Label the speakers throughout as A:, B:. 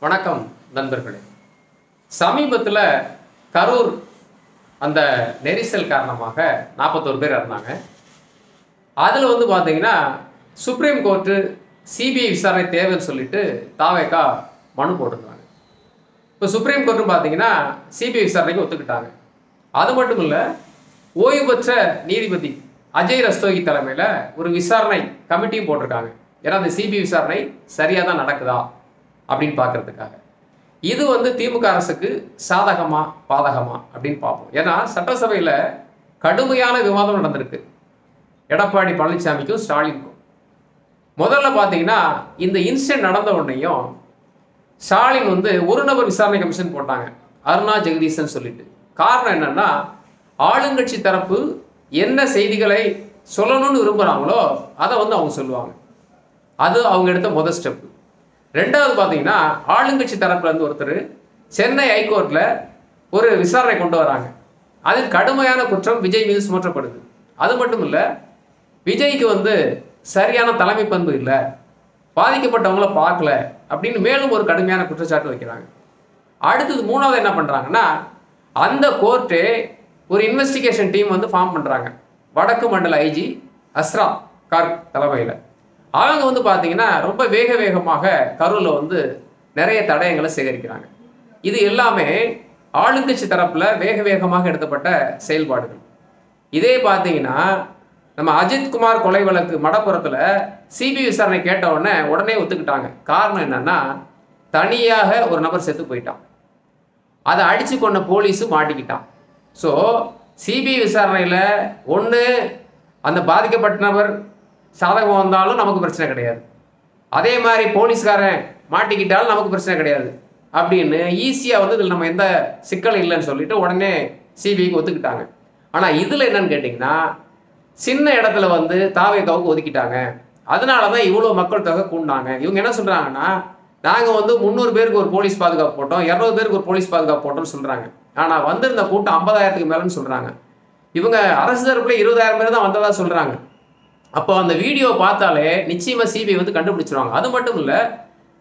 A: வணக்கம் நண்பர்களே. சமீபத்தில் கரூர் அந்த நெரிசல் காரணமாக 41 பேர் இறந்தாங்க. அதில் பார்த்தீங்கன்னா சுப்ரீம் கோர்ட்டு சிபிஐ விசாரணை தேவைன்னு சொல்லிட்டு தாவேகா மனு போட்டிருந்தாங்க. இப்போ சுப்ரீம் கோர்ட்டும் பார்த்தீங்கன்னா சிபிஐ விசாரணைக்கு ஒத்துக்கிட்டாங்க. அது மட்டும் இல்லை, ஓய்வு பெற்ற நீதிபதி அஜய் ரஸ்தோகி தலைமையில் ஒரு விசாரணை கமிட்டியும் போட்டிருக்காங்க. ஏன்னா அந்த சிபிஐ விசாரணை சரியாக தான் நடக்குதா அப்படின்னு பார்க்கறதுக்காக. இது திமுக அரசுக்கு சாதகமா பாதகமா அப்படின்னு பார்ப்போம். ஏன்னா சட்டசபையில் கடுமையான விவாதம் நடந்திருக்கு எடப்பாடி பழனிசாமிக்கும் ஸ்டாலினுக்கும். முதல்ல பார்த்தீங்கன்னா இந்த இன்சிடென்ட் நடந்த உடனேயும் ஸ்டாலின் ஒரு நபர் விசாரணை கமிஷன் போட்டாங்க, அருணா ஜெகதீசன் சொல்லிட்டு. காரணம் என்னன்னா, ஆளுங்கட்சி தரப்பு என்ன செய்திகளை சொல்லணும்னு விரும்புகிறாங்களோ அதை அவங்க சொல்லுவாங்க. அது அவங்க எடுத்த முதல் ஸ்டெப்பு. ரெண்டாவது பார்த்தீங்கன்னா, ஆளுங்கட்சி தரப்புலேருந்து ஒருத்தர் சென்னை ஹைகோர்ட்டில் ஒரு விசாரணை கொண்டு வராங்க. அதில் கடுமையான குற்றம் விஜய் மீது சுமற்றப்படுது. அது மட்டும் இல்லை, விஜய்க்கு சரியான தலைமை பண்பு இல்லை, பாதிக்கப்பட்டவங்கள பார்க்கல அப்படின்னு மேலும் ஒரு கடுமையான குற்றச்சாட்டு வைக்கிறாங்க. அடுத்தது மூணாவது என்ன பண்ணுறாங்கன்னா, அந்த கோர்ட்டே ஒரு இன்வெஸ்டிகேஷன் டீம் ஃபார்ம் பண்ணுறாங்க. வடக்கு மண்டல ஐஜி அஸ்ரா கார்க் தலைமையில். அவங்க பார்த்தீங்கன்னா ரொம்ப வேகமாக கரூரில் நிறைய தடயங்களை சேகரிக்கிறாங்க. இது எல்லாமே ஆளுங்கட்சி தரப்பில் வேகமாக எடுத்தப்பட்ட செயல்பாடுகள். இதே பார்த்தீங்கன்னா நம்ம அஜித்குமார் கொலை வழக்கு மடப்புறத்தில் சிபிஐ விசாரணை கேட்ட உடனே ஒத்துக்கிட்டாங்க. காரணம் என்னன்னா, தனியாக ஒரு நபர் செத்து போயிட்டான், அதை அடித்து கொண்ட போலீஸும் மாட்டிக்கிட்டான். ஸோ சிபிஐ விசாரணையில் ஒன்று அந்த பாதிக்கப்பட்ட நபர் சாதகம் வந்தாலும் நமக்கு பிரச்சனை கிடையாது, அதே மாதிரி போலீஸ்காரன் மாட்டிக்கிட்டாலும் நமக்கு பிரச்சனை கிடையாது அப்படின்னு ஈஸியாக இதில் நம்ம எந்த சிக்கலும் இல்லைன்னு சொல்லிட்டு உடனே சிபிஐக்கு ஒத்துக்கிட்டாங்க. ஆனால் இதில் என்னன்னு கேட்டிங்கன்னா, சின்ன இடத்துல தாவேகாவுக்கு ஒதுக்கிட்டாங்க. அதனால தான் இவ்வளோ மக்கள் தொகை கூண்டாங்க. இவங்க என்ன சொல்கிறாங்கன்னா, நாங்கள் 300 பேருக்கு ஒரு போலீஸ் பாதுகாப்பு போட்டோம், 200 பேருக்கு ஒரு போலீஸ் பாதுகாப்பு போட்டோம்னு சொல்கிறாங்க. ஆனால் வந்திருந்த கூட்டம் 50,000க்கு மேலேன்னு சொல்கிறாங்க. இவங்க அரசு தரப்பில் 20,000 பேர் தான் வந்ததாக சொல்கிறாங்க. அப்போ அந்த வீடியோ பார்த்தாலே நிச்சயமாக சிபிஐ கண்டுபிடிச்சிருவாங்க. அது மட்டும் இல்லை,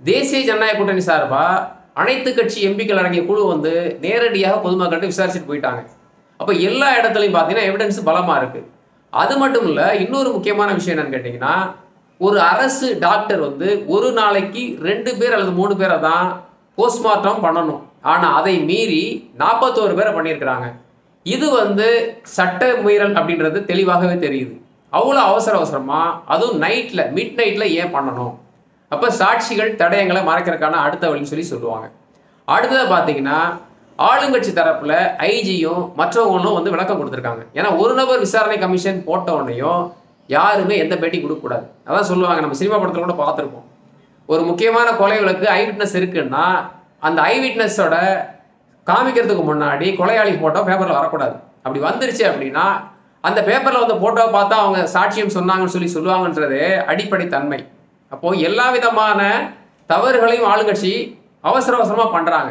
A: தேசிய ஜனநாயக கூட்டணி சார்பாக அனைத்து கட்சி எம்பிக்கள் அடங்கிய குழு நேரடியாக பொதுமக்கள்கிட்ட விசாரிச்சுட்டு போயிட்டாங்க. அப்போ எல்லா இடத்துலையும் பார்த்தீங்கன்னா எவிடன்ஸ் பலமாக இருக்குது. அது மட்டும் இல்லை, இன்னொரு முக்கியமான விஷயம் என்னன்னு கேட்டிங்கன்னா, ஒரு அரசு டாக்டர் ஒரு நாளைக்கு 2 பேர் அல்லது 3 பேரை தான் போஸ்ட்மார்ட்டம் பண்ணணும். ஆனால் அதை மீறி 41 பேரை பண்ணியிருக்கிறாங்க. இது சட்ட மீறல் அப்படின்றது தெளிவாகவே தெரியுது. அவ்வளோ அவசரமாக, அதுவும் நைட்டில், மிட் நைட்டில் ஏன் பண்ணணும்? அப்போ சாட்சிகள் தடயங்களை மறைக்கிறதுக்கான அடுத்த வழின்னு சொல்லுவாங்க. அடுத்ததாக பார்த்தீங்கன்னா, ஆளுங்கட்சி தரப்பில் ஐஜியும் மற்றவங்களும் விளக்கம் கொடுத்துருக்காங்க. ஏன்னா ஒரு நபர் விசாரணை கமிஷன் போட்ட உடனேயும் யாருமே எந்த பேட்டி கொடுக்கக்கூடாது. அதான் சொல்லுவாங்க, நம்ம சினிமா படத்தில் கூட பார்த்துருப்போம். ஒரு முக்கியமான கொலை வழக்கு ஐ விட்னஸ் இருக்குன்னா அந்த ஐ விட்னஸோட காமிக்கிறதுக்கு முன்னாடி கொலையாளி ஃபோட்டோ பேப்பரில் வரக்கூடாது. அப்படி வந்துருச்சு அப்படின்னா அந்த பேப்பரில் ஃபோட்டோவை பார்த்தா அவங்க சாட்சியம் சொன்னாங்கன்னு சொல்லுவாங்கன்றதே அடிப்படை தன்மை. அப்போது எல்லா விதமான தவறுகளையும் ஆளுங்கட்சி அவசரமாக பண்ணுறாங்க.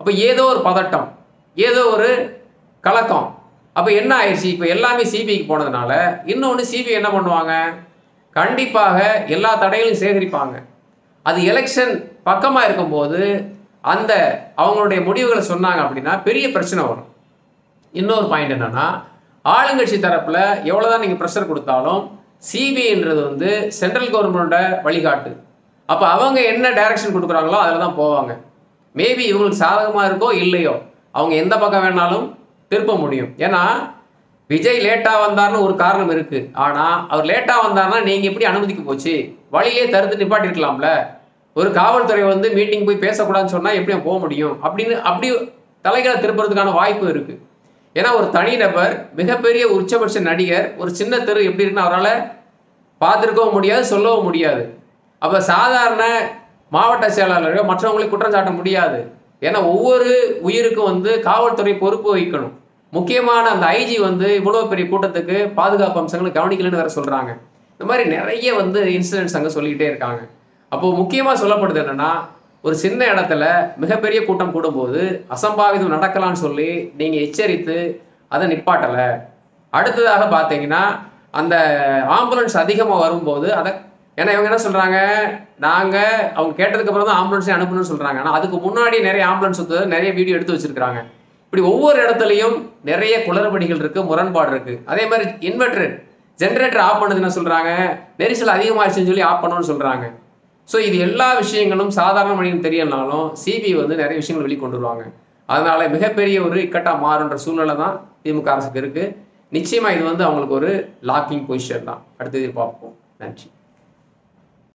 A: அப்போ ஏதோ ஒரு பதட்டம், ஏதோ ஒரு கலக்கம். அப்போ என்ன ஆயிடுச்சு, இப்போ எல்லாமே சிபிஐக்கு போனதுனால இன்னொன்று சிபிஐ என்ன பண்ணுவாங்க, கண்டிப்பாக எல்லா தடைகளையும் சேகரிப்பாங்க. அது எலெக்ஷன் பக்கமாக இருக்கும்போது அந்த அவங்களுடைய முடிவுகளை சொன்னாங்க அப்படின்னா பெரிய பிரச்சனை வரும். இன்னொரு பாயிண்ட் என்னன்னா, ஆளுங்கட்சி தரப்பில் எவ்வளோதான் நீங்கள் ப்ரெஷர் கொடுத்தாலும் சிபிஐன்றது சென்ட்ரல் கவர்மெண்ட்டோட வழிகாட்டு. அப்போ அவங்க என்ன டைரக்ஷன் கொடுக்குறாங்களோ அதில் தான் போவாங்க. மேபி இவங்களுக்கு சாதகமாக இருக்கோ இல்லையோ அவங்க எந்த பக்கம் வேணாலும் திருப்ப முடியும். ஏன்னா விஜய் லேட்டாக வந்தார்னு ஒரு காரணம் இருக்குது. ஆனால் அவர் லேட்டாக வந்தார்னா நீங்கள் எப்படி அனுமதிக்கு போச்சு, வழியிலே தடுத்து நிப்பாட்டிருக்கலாம்ல. ஒரு காவல்துறை மீட்டிங் போய் பேசக்கூடாதுன்னு சொன்னால் எப்படி போக முடியும் அப்படின்னு அப்படி தலைகளை திருப்புறதுக்கான வாய்ப்பு இருக்குது. ஏன்னா ஒரு தனிநபர், மிகப்பெரிய உச்சபட்ச நடிகர், ஒரு சின்ன தெரு எப்படி இருக்குன்னு அவரால் பார்த்துருக்கவும் முடியாது, சொல்லவும் முடியாது. அப்போ சாதாரண மாவட்ட செயலாளர்கள் மற்றவங்களை குற்றம் சாட்ட முடியாது. ஏன்னா ஒவ்வொரு உயிருக்கும் காவல்துறை பொறுப்பு வகிக்கணும். முக்கியமான அந்த ஐஜி இவ்வளோ பெரிய கூட்டத்துக்கு பாதுகாப்பு அம்சங்களை கவனிக்கலன்னு வேற சொல்கிறாங்க. இந்த மாதிரி நிறைய இன்சிடென்ட்ஸ் அங்கே சொல்லிக்கிட்டே இருக்காங்க. அப்போது முக்கியமாக சொல்லப்படுது என்னென்னா, ஒரு சின்ன இடத்துல மிகப்பெரிய கூட்டம் கூடும்போது அசம்பாவிதம் நடக்கலான்னு சொல்லி நீங்கள் எச்சரித்து அதை நிப்பாட்டலை. அடுத்ததாக பார்த்தீங்கன்னா, அந்த ஆம்புலன்ஸ் அதிகமாக வரும்போது அதை ஏன்னா இவங்க என்ன சொல்கிறாங்க, நாங்கள் அவங்க கேட்டதுக்கப்புறம் தான் ஆம்புலன்ஸே அனுப்பணும்னு சொல்கிறாங்க. ஆனால் அதுக்கு முன்னாடி நிறைய ஆம்புலன்ஸ் வந்து நிறைய வீடியோ எடுத்து வச்சுருக்காங்க. இப்படி ஒவ்வொரு இடத்துலையும் நிறைய குளறுபடிகள் இருக்குது, முரண்பாடு இருக்குது. அதே மாதிரி ஜென்ரேட்டர் ஆஃப் பண்ணது என்ன சொல்கிறாங்க, நெரிசல் அதிகமாகிடுச்சுன்னு சொல்லி ஆஃப் பண்ணணும்னு சொல்கிறாங்க. ஸோ இது எல்லா விஷயங்களும் சாதாரண மனிதன் தெரியலனாலும் சிபிஐ வந்து நிறைய விஷயங்கள் வெளிக்கொண்டு வருவாங்க. அதனால மிகப்பெரிய ஒரு இக்கட்டா மாறுன்ற சூழ்நிலை தான் திமுக அரசுக்கு இருக்குது. நிச்சயமாக இது வந்து அவங்களுக்கு ஒரு லாக்கிங் பொசிஷன் தான். அடுத்தது பார்ப்போம். நன்றி.